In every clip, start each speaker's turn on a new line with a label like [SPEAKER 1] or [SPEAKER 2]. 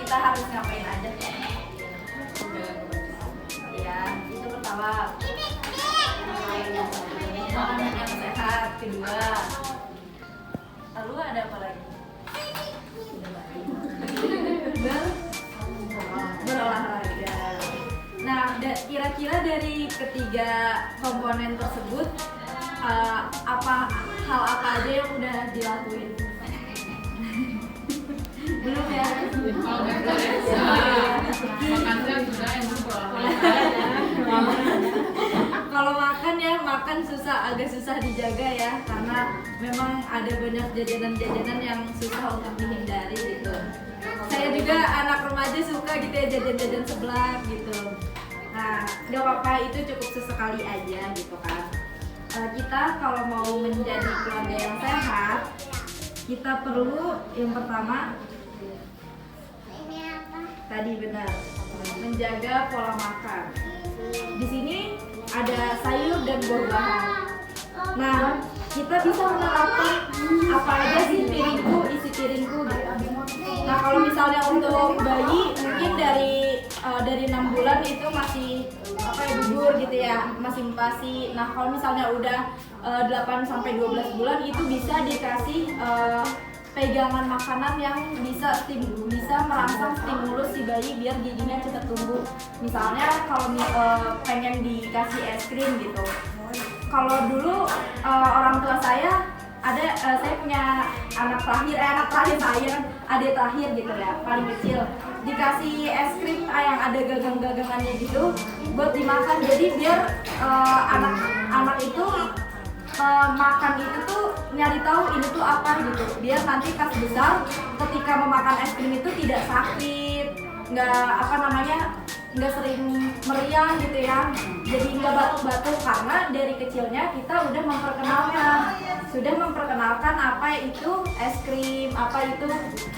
[SPEAKER 1] kita harus ngapain aja kan? Ya, itu pertama. Makanan yang sehat, kedua. Lalu ada apa lagi? Berolahraga. Nah, kira-kira dari ketiga komponen tersebut hal apa aja yang udah dilakuin? Belum ya? Kalau makan ya, makan agak susah dijaga ya, karena memang ada banyak jajanan-jajanan yang susah untuk dihindari gitu. Saya juga anak remaja suka gitu ya, jajan-jajan seblak gitu. Nah, gak apa-apa, itu cukup sesekali aja gitu kan. Kita kalau mau menjadi keluarga yang sehat, kita perlu yang pertama tadi benar, menjaga pola makan. Di sini ada sayur dan buah-buahan. Nah, kita bisa menerapkan apa aja sih isi piringku gitu. Nah, kalau misalnya untuk bayi mungkin dari 6 bulan itu masih bubur gitu ya, masih MPASI. Nah, kalau misalnya udah 8 sampai 12 bulan itu bisa dikasih pegangan makanan yang bisa merangsang stimulus si bayi biar giginya cepat tumbuh. Misalnya kalau pengen dikasih es krim gitu. Kalau dulu orang tua saya saya punya adik terakhir gitu ya, paling kecil. Dikasih es krim yang ada gagang-gagangannya gitu buat dimakan. Jadi biar anak itu makan itu tuh nyari tahu ini tuh apa gitu, biar nanti pas besar ketika memakan es krim itu tidak sakit, nggak sering meriang gitu ya, jadi nggak batuk-batuk, karena dari kecilnya kita sudah memperkenalkan apa itu es krim, apa itu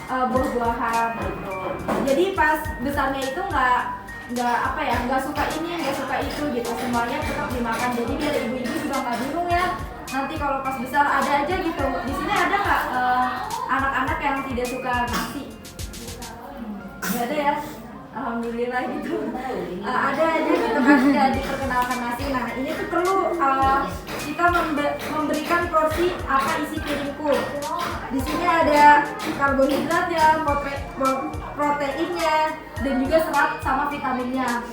[SPEAKER 1] buah-buahan gitu. Jadi pas besarnya itu nggak suka ini, nggak suka itu gitu, semuanya tetap dimakan. Jadi biar ibu-ibu juga nggak bingung ya, nanti kalau pas besar ada aja gitu. Di sini ada nggak anak-anak yang tidak suka nasi? Nggak ada ya, alhamdulillah gitu. Ada aja gitu kan, tidak diperkenalkan nasi. Nah, ini tuh perlu kita memberikan porsi apa isi piringku. Di sini ada karbohidrat ya, proteinnya, dan juga serat sama vitaminnya.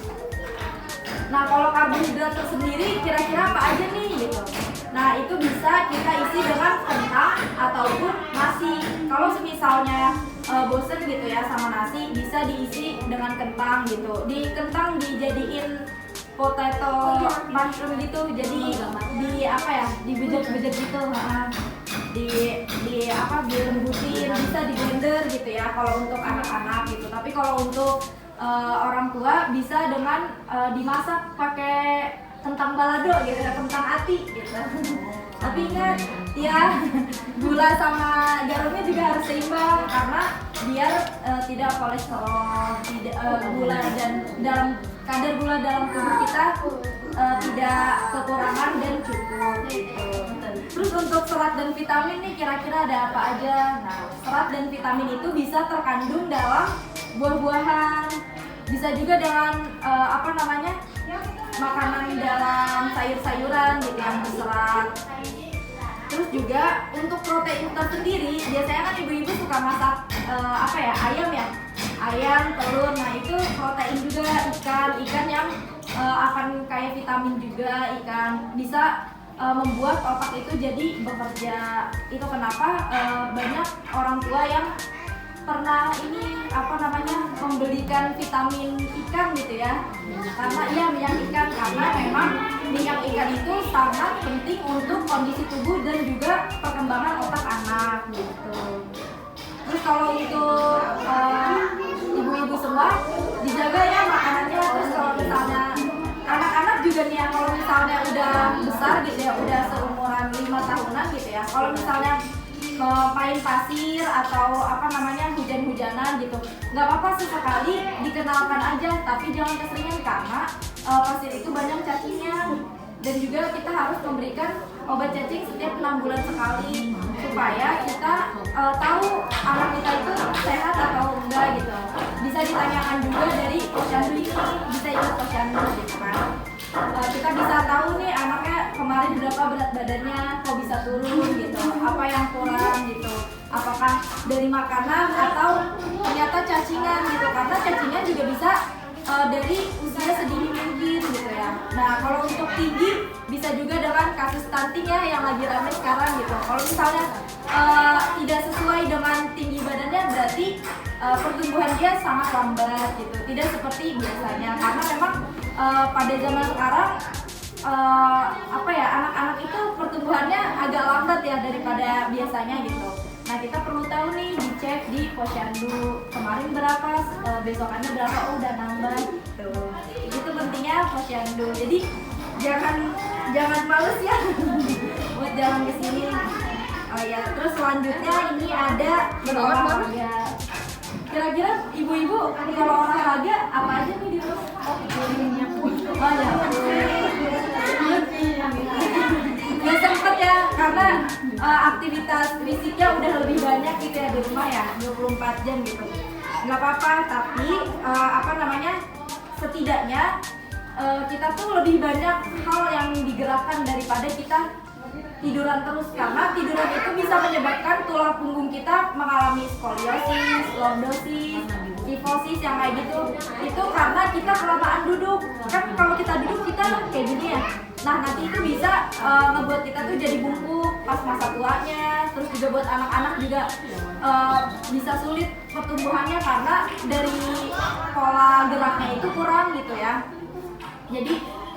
[SPEAKER 1] Nah, kalau karbohidrat tersendiri kira-kira apa aja nih gitu. Nah, itu bisa kita isi dengan kentang ataupun nasi. Kalau misalnya bosen gitu ya sama nasi, bisa diisi dengan kentang gitu. Di kentang dijadiin potato mushroom gitu, jadi dibejek-bejek gitu, dilembutin, bisa di blender gitu ya kalau untuk anak-anak gitu. Tapi kalau untuk orang tua bisa dengan dimasak pakai kentang balado gitu, kentang ati gitu. Tapi ingat ya, gula sama garumnya juga harus seimbang karena biar tidak kolesterol, gula dan kadar gula dalam tubuh kita tidak kekurangan dan cukup gitu. Terus untuk serat dan vitamin nih kira-kira ada apa aja? Nah, serat dan vitamin itu bisa terkandung dalam buah-buahan, bisa juga dengan makanan dalam sayur-sayuran gitu yang berserat. Terus juga untuk protein tersendiri, biasanya kan ibu-ibu suka masak ayam, telur. Nah, itu protein juga, ikan yang akan kaya vitamin juga. Ikan bisa membuat otak itu jadi bekerja. Itu kenapa banyak orang tua yang pernah membelikan vitamin ikan gitu ya, karena minyak ikan, karena memang minyak ikan itu sangat penting untuk kondisi tubuh dan juga perkembangan otak anak gitu. Terus kalau untuk ibu-ibu semua dijaga ya makanannya. Terus kalau misalnya anak-anak juga nih ya, kalau misalnya udah besar gitu ya, udah seumuran 5 tahunan gitu ya, kalau misalnya main pasir atau hujan-hujanan gitu, nggak apa-apa sesekali dikenalkan aja, tapi jangan keseringan karena pasir itu banyak cacingnya. Dan juga kita harus memberikan obat cacing setiap 6 bulan sekali supaya kita tahu anak kita itu sehat atau enggak gitu. Bisa ditanyakan juga dari posyandu ini, bisa ikut posyandu gitu kan. Kita bisa tahu nih anaknya kemarin berapa berat badannya, kok bisa turun gitu, apa yang kurang gitu, apakah dari makanan atau ternyata cacingan gitu, karena cacingan juga bisa dari usia sedini mungkin gitu ya. Nah kalau untuk tinggi bisa juga dengan kasus stunting ya yang lagi ramai sekarang gitu. Kalau misalnya tidak sesuai dengan tinggi badannya berarti pertumbuhan dia sangat lambat gitu, tidak seperti biasanya, karena memang pada zaman sekarang anak-anak itu pertumbuhannya agak lambat ya daripada biasanya gitu. Nah kita perlu tahu nih, dicek di posyandu kemarin berapa, besokannya berapa, udah nambah gitu. Itu pentingnya posyandu. Jadi jangan males ya buat jalan ke sini. Oh ya, terus selanjutnya ini ada berolahraga. Kira-kira ibu-ibu kalau olahraga apa aja nih di rumah? Oh ya. Nggak sempet ya, karena aktivitas fisiknya udah lebih banyak gitu ya di rumah ya, 24 jam gitu. Nggak apa-apa, tapi setidaknya kita tuh lebih banyak hal yang digerakkan daripada kita tiduran terus, karena tiduran itu bisa menyebabkan tulang punggung kita mengalami skoliosis, lordosis, kifosis yang kayak gitu. Itu karena kita kelamaan duduk. Kan kalau kita duduk kita kayak gini ya. Nah nanti itu bisa ngebuat kita tuh jadi bungkuk pas masa tuanya. Terus juga buat anak-anak juga bisa sulit pertumbuhannya karena dari pola geraknya itu kurang gitu ya. Jadi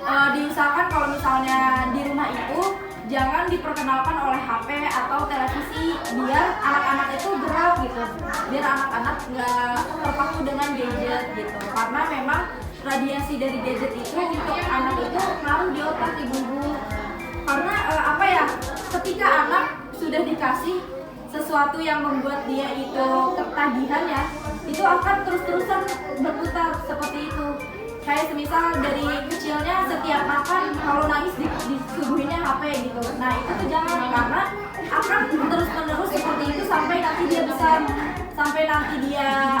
[SPEAKER 1] diusahakan kalau misalnya di rumah itu jangan diperkenalkan oleh HP atau televisi, biar anak-anak itu gerak gitu, biar anak-anak nggak terpaku dengan gadget gitu, karena memang radiasi dari gadget itu untuk anak itu ngaruh di otak ibu-ibu. Karena ketika anak sudah dikasih sesuatu yang membuat dia itu ketagihan ya, itu akan terus-terusan berputar seperti itu. Kayak semisal dari kecilnya setiap makan kalau nangis disuguhinnya HP gitu. Nah itu tuh jangan, karena akan terus-menerus seperti itu sampai nanti dia besar, sampai nanti dia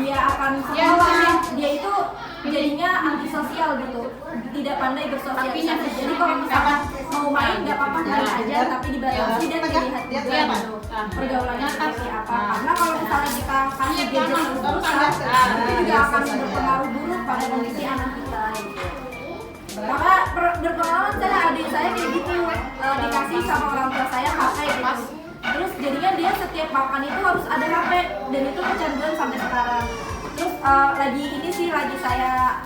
[SPEAKER 1] dia akan sekolah, dia itu jadinya antisosial gitu, tidak pandai bersosialisasi. Jadi kalau misalkan mau main nggak apa-apa main aja, tapi dibatasi dan dilihat juga gitu pergaulannya seperti apa. Karena kalau misalnya kita kasih gadget terus-terusan, itu juga akan berpengaruh buruk pada kondisi anak kita gitu. Karena berpengalaman adik saya kayak gitu, dikasih sama orang tua saya HP gitu. Terus jadinya dia setiap makan itu harus ada HP, dan itu kecanduan sampai sekarang. Terus lagi saya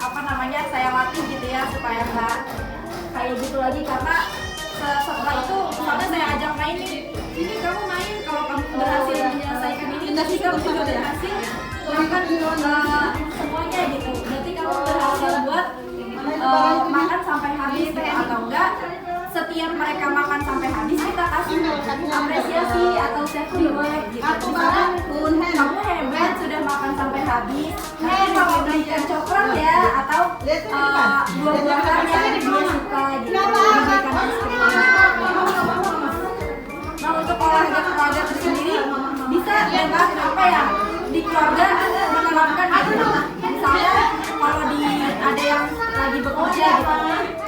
[SPEAKER 1] saya latih gitu ya supaya nggak kayak gitu lagi, karena setelah itu misalnya saya ajak main nih, ini kamu main, kalau kamu berhasil menyelesaikan ini nanti kamu juga berhasil makan semuanya gitu, berarti kamu berhasil buat makan sampai habis gitu. Atau enggak, setiap mereka makan sampai habis kita kasih apresiasi atau self reward gitu. Misalnya kamu hebat sudah makan sampai habis, nanti mau belikan coklat ya, atau buah-buahan yang dia suka gitu, belikan es krim. Nah untuk olahraga sendiri bisa dengan di keluarga menerapkan gitu. Misalnya kalau ada yang lagi bekerja gitu,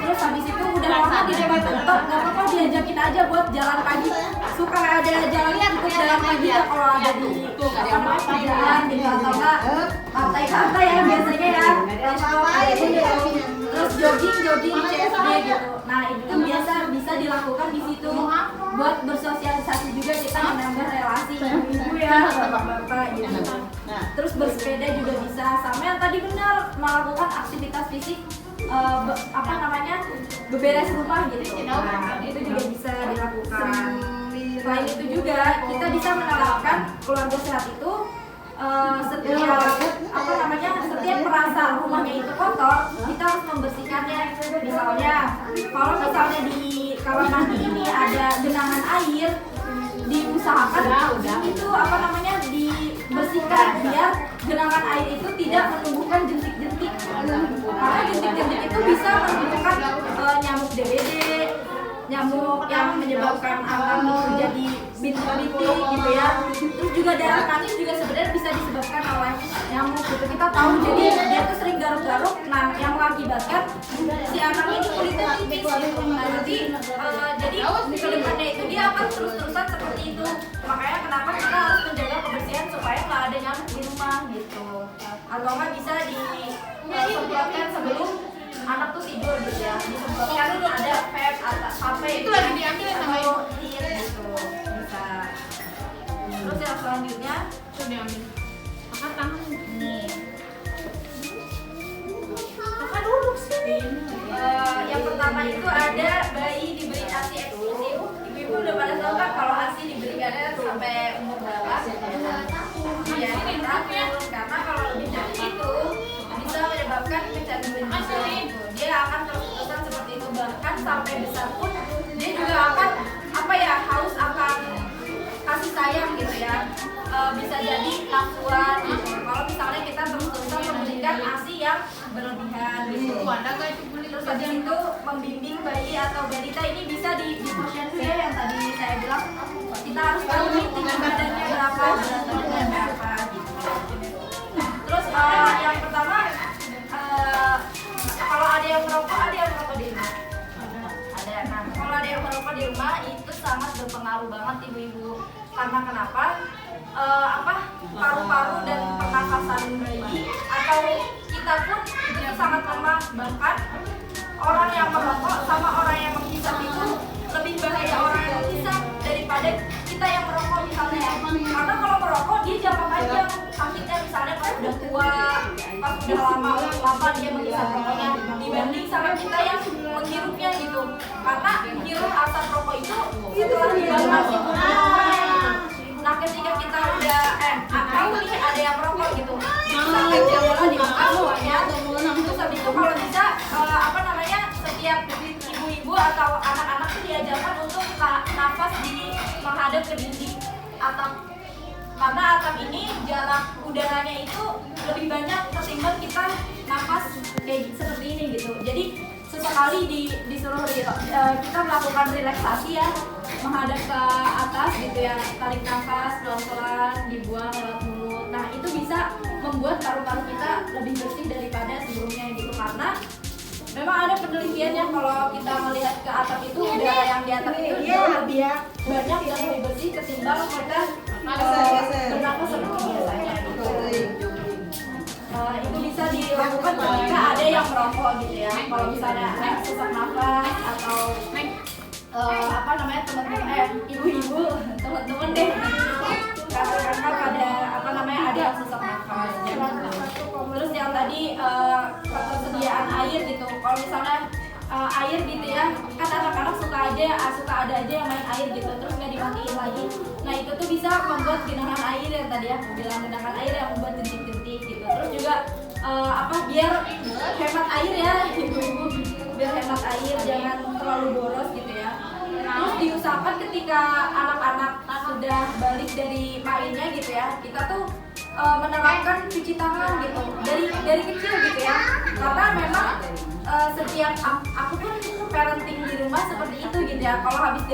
[SPEAKER 1] terus habis itu udah lama di depan laptop, nggak apa-apa diajakin aja buat jalan pagi. Suka ada jalannya ikut jalan pagi ya kalau ada di kerjaan gitu, atau enggak pantai-pantai ya biasanya ya, terus jogging di CFD gitu. Nah itu biasa bisa dilakukan di situ buat bersosialisasi juga, kita menambah relasi ibu ya bapak gitu. Terus bersepeda juga bisa, sama yang tadi benar melakukan aktivitas fisik, beberes rumah gitu. Nah, itu juga bisa dilakukan. Selain itu juga kita bisa menerapkan keluarga sehat itu setiap merasa rumahnya itu kotor, kita harus membersihkannya. Misalnya kalau di kamar mandi ini ada genangan air, diusahakan itu dibersihkan biar genangan air itu tidak menumbuhkan jentik-jentik, karena jentik-jentik itu bisa menumbuhkan nyamuk DBD, nyamuk yang menyebabkan anak itu jadi bintik-bintik gitu ya. Terus juga darah nangis juga sebenarnya bisa disebabkan oleh nyamuk gitu, kita tahu. Jadi dia tuh sering garuk-garuk, nah yang mengakibatkan si anak ini kulitnya tipis gitu. Nah nanti jadi kedepannya itu dia akan terus-terusan seperti itu. Makanya kenapa kita harus menjaga kebersihan supaya nggak ada nyamuk di rumah gitu. Atau nggak bisa disemprotkan sebelum anak tuh tidur gitu ya, disemprotkan ada vape atau apa
[SPEAKER 2] itu lagi diambil sama ibu
[SPEAKER 1] gitu bisa. Terus yang selanjutnya
[SPEAKER 2] tuh diambil angkat tangan
[SPEAKER 1] nih,
[SPEAKER 2] kakak duduk sini.
[SPEAKER 1] yang pertama itu ada bayi diberi ASI eksklusif. Ibu-ibu udah pada tahu kan kalau ASI diberikannya sampai umur berapa? Ya, karena kalau lebih dari itu bisa menyebabkan kecanduan gitu. Dia akan terus-terusan seperti itu, bahkan sampai besar pun dia juga akan haus akan kasih sayang gitu ya. Bisa jadi nafsuan gitu. Kalau misalnya kita terus-terusan memberikan ASI yang berlebihan gitu. Terus habis itu membimbing bayi atau balita ini bisa di posyandu ya, yang tadi saya bilang kita harus tahu nih tinggi badannya berapa, berat badannya berapa gitu. Terus yang pertama kalau ada yang merokok di rumah. Ada. Nah, kalau ada yang merokok di rumah itu sangat berpengaruh banget ibu-ibu. Karena kenapa? Paru-paru dan pernafasan bayi atau kita pun itu sangat lemah. Bahkan orang yang merokok sama orang yang menghisap itu lebih bahaya orang yang menghisap daripada kita yang merokok misalnya ya. Karena kalau merokok dia jangka panjang sakitnya, misalnya pas udah tua, pas udah lama dia menghisap rokoknya dibanding sama kita yang menghirupnya gitu. Karena menghirup asap rokok itu setelah dibakar si rokoknya gitu. Nah ketika kita udah tahu nih ada yang merokok gitu, sampai dia malah dibakar semuanya. Terus habis itu kalau bisa setiap ibu-ibu atau anak-anak itu diajarkan untuk nafas menghadap ke dinding atap, karena atap ini jarak udaranya itu lebih banyak ketimbang kita nafas kayak seperti ini gitu. Jadi sesekali disuruh kita melakukan relaksasi ya, menghadap ke atas gitu ya, tarik nafas pelan-pelan, dibuang lewat mulut. Nah itu bisa membuat paru-paru kita lebih bersih daripada sebelumnya gitu. Karena memang ada penelitiannya kalau kita melihat ke atap itu udara yang di atap itu jauh lebih banyak dan lebih bersih ketimbang kita bernafas seperti biasanya gitu. Itu bisa dilakukan ketika ada yang merokok gitu ya. Kalau misalnya sesak nafas atau teman-teman ibu-ibu teman-teman deh kakak pada ada yang sesak nafas. Terus yang tadi ketersediaan air gitu. Kalau misalnya air gitu ya, kan anak-anak suka ada aja yang main air gitu, terus nggak dimatiin lagi. Nah itu tuh bisa membuat genangan air yang tadi ya, bilang genangan air yang membuat jentik-jentik gitu. Terus juga biar hemat air ya ibu-ibu, biar hemat air, jangan terlalu boros gitu ya. Terus diusahakan ketika anak-anak sudah balik dari mainnya gitu ya, kita tuh menerapkan cuci tangan gitu dari kecil gitu ya. Karena memang setiap aku pun parenting di rumah seperti itu gitu ya. Kalau habis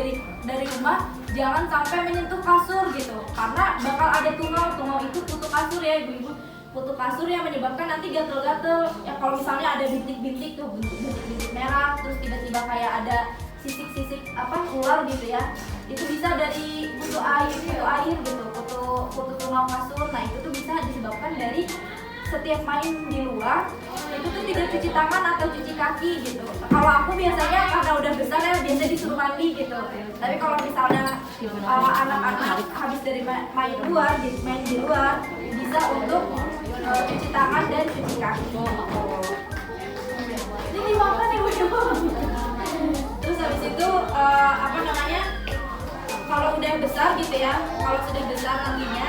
[SPEAKER 1] dari rumah jangan sampai menyentuh kasur gitu, karena bakal ada tungau itu kutu kasur ya ibu-ibu, kutu kasur yang menyebabkan nanti gatel-gatel ya. Kalau misalnya ada bintik-bintik tuh, bintik-bintik merah, terus tiba-tiba kayak ada sisik-sisik ular gitu ya, itu bisa dari kutu air gitu, kutu tungau kasur. Nah itu tuh bisa disebabkan dari setiap main di luar itu tuh tidak cuci tangan atau cuci kaki gitu. Kalau aku biasanya karena udah besar ya, biasa disuruh mandi gitu. Tapi kalau misalnya anak-anak habis dari main di luar bisa untuk cuci tangan dan cuci kaki. Ini dimakan ibu-ibu. Terus habis itu kalau udah besar gitu ya, kalau sudah besar nantinya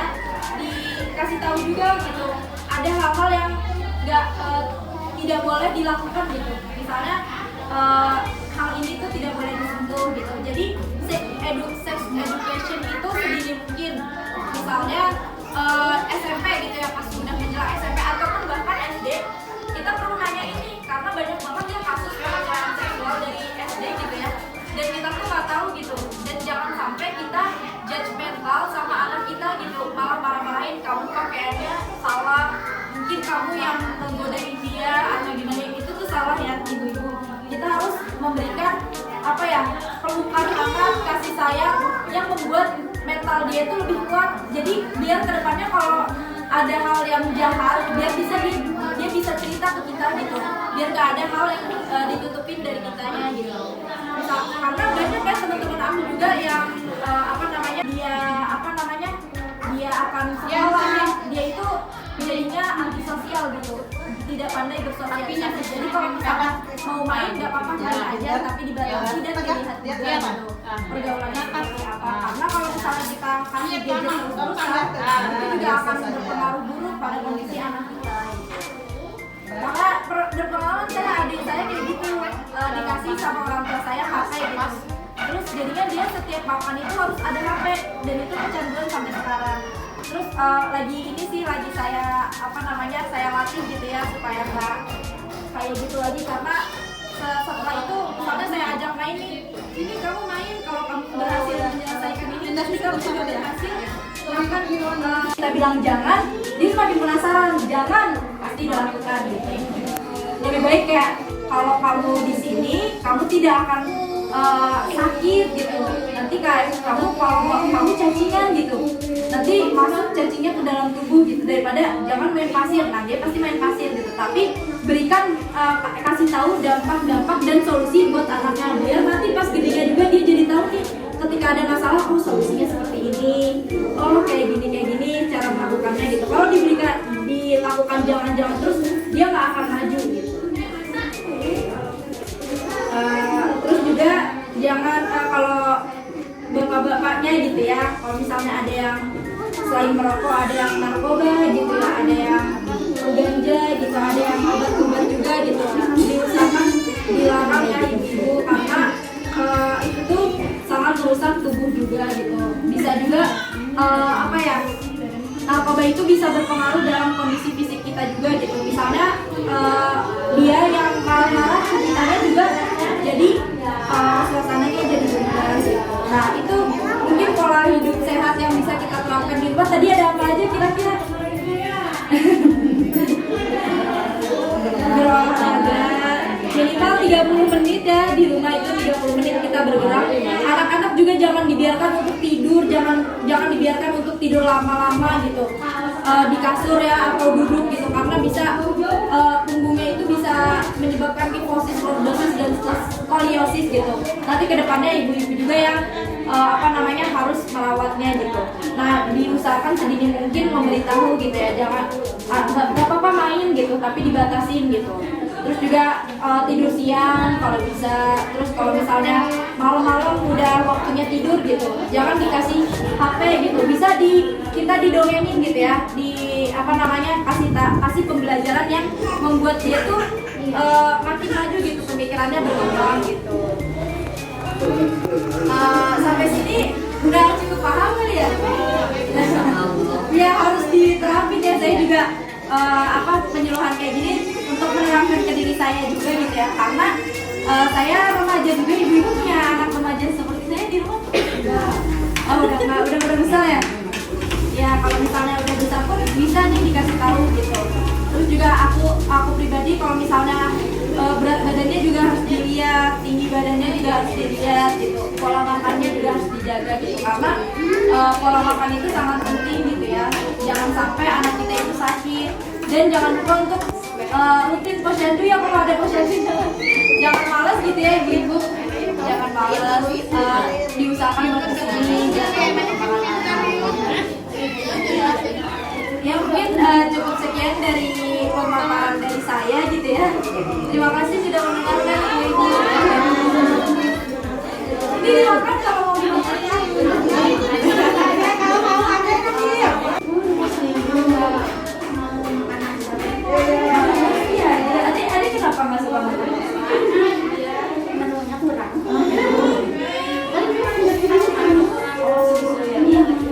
[SPEAKER 1] dikasih tahu juga gitu, ada hal-hal yang tidak boleh dilakukan gitu. Misalnya hal ini tuh tidak boleh disentuh gitu. Jadi sex education itu sedini mungkin. Misalnya SMP gitu ya, pas sudah menjelang SMP ataupun bahkan SD, kita perlu nanya ini karena banyak banget ya kasus pelecehan seksual dari SD gitu ya. Dan kita tuh kamu yang menggodain dia atau gimana, itu tuh salah ya ibu-ibu. Kita harus memberikan apa ya, pelukan hangat, kasih sayang yang membuat mental dia itu lebih kuat. Jadi biar kedepannya kalau ada hal yang jahat, biar dia bisa cerita ke kita gitu, biar nggak ada hal yang ditutupin dari kitanya gitu. Misal, karena banyak kan teman-teman aku juga yang dia akan sekolah, dia itu jadinya antisosial gitu, tidak pandai bersosialisasi. Jadi kalau misalkan mau main nggak apa-apa, main aja, tapi dibatasi dan dilihat juga gitu pergaulannya seperti apa. Karena kalau misalnya kita kasih gadget terus-terusan, itu juga akan berpengaruh buruk pada kondisi anak kita gitu. Karena berpengalaman saya, adik saya kayak gitu, dikasih sama orang tua saya HP gitu. Terus jadinya dia setiap makan itu harus ada HP, dan itu kecanduan sampai sekarang. Terus lagi saya saya latih gitu ya, supaya nggak kayak gitu lagi. Karena setelah itu misalnya saya ajak main nih, sini kamu main, kalau kamu berhasil menyelesaikan ini dan kamu juga berhasil, bahkan kita bilang jangan, dia semakin penasaran, jangan, pasti dilakukan gitu. Lebih baik kayak kalau kamu di sini, kamu tidak akan sakit gitu. Nanti kayak kalau kamu cacingan gitu, nanti masuk cacingnya ke dalam tubuh gitu, daripada jangan main pasir. Nah, dia pasti main pasir gitu, tapi berikan kasih tahu dampak-dampak dan solusi buat anaknya, biar nanti pas gedenya juga dia jadi tahu nih, ketika ada masalah, oh solusinya seperti ini, oh kayak gini cara melakukannya gitu. Kalau dilakukan jangan terus, dia nggak akan maju gitu. Terus juga jangan kalau bapak-bapaknya gitu ya, kalau misalnya ada yang selain merokok, ada yang narkoba gitu ya, ada yang ganja gitu, ada yang obat-obat juga gitu, diusahakan dilarang ya ibu-ibu, karena itu tuh sangat merusak tubuh juga gitu. Bisa juga narkoba itu bisa berpengaruh dalam kondisi fisik kita juga gitu. Misalnya dia yang marah-marah, kitanya juga jadi suasananya jadi benar gitu. Nah, itu mungkin pola hidup sehat yang bisa kita terapkan di rumah. Tadi ada apa aja kira-kira? Berolahraga minimal 30 menit ya, di rumah itu 30 menit kita bergerak. Anak-anak juga jangan dibiarkan untuk tidur, jangan dibiarkan untuk tidur lama-lama gitu di kasur ya, atau duduk gitu, karena bisa punggungnya itu bisa menyebabkan kifosis, lordosis, dan skoliosis gitu. Nanti kedepannya ibu-ibu juga yang harus merawatnya gitu. Nah, diusahakan sedini mungkin memberitahu gitu ya, jangan nggak apa-apa main gitu, tapi dibatasin gitu. Terus juga tidur siang kalau bisa. Terus kalau misalnya malam-malam udah waktunya tidur gitu, jangan dikasih HP gitu. Bisa kita didongengin gitu ya, kasih pembelajaran yang membuat dia tuh makin maju gitu, pemikirannya berkembang gitu. Sampai sini udah cukup paham kali ya? Ya harus diterapin ya. Saya juga penyuluhan kayak gini untuk menerapkan ke diri saya juga gitu ya, karena saya remaja juga, ibu-ibu punya anak remaja seperti saya di rumah. Udah besar ya. Ya kalau misalnya udah besar pun bisa nih dikasih tahu gitu. Terus juga aku pribadi kalau misalnya berat badannya juga harus dilihat, tinggi badannya juga harus dilihat gitu. Pola makannya juga harus dijaga gitu, karena pola makan itu sangat penting gitu ya. Jangan sampai anak kita itu sakit, dan jangan lupa untuk rutin posyandu ya, kalau ada posyandu. Jangan malas gitu ya ibu-ibu. Jangan malas, diusahakan untuk kesini. Ya mungkin cukup sekian dari pemaparan dari saya gitu ya. Terima kasih sudah mendengarkan ibu-ibu. Ini dimakan kalau mau dimakan ya. Kalau mau ada kecil. Adik kenapa nggak suka makan? Menunya kurang.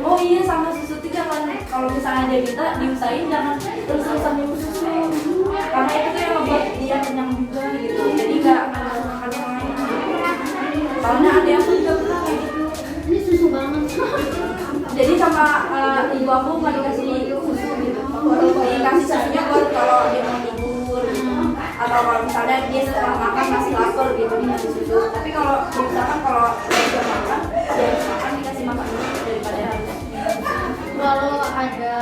[SPEAKER 1] Oh iya, sama susu itu jangan, kalau misalnya dia minta diusahain jangan terus-terusan minum susu, karena itu tuh yang membuat dia kenyang juga gitu. Jadi nggak makan yang lain. Soalnya ada yang juga pernah kayak gitu. Ini susu banget. Jadi sama ibu aku nggak dikasih susu gitu. Dikasih susunya buat kalau atau kalau misalnya dia setelah makan masih lapar gitu dikasih susu. Tapi kalau misalkan kalau dia udah makan, dia harus makan dikasih makan dulu daripada harus.
[SPEAKER 3] Kalau ada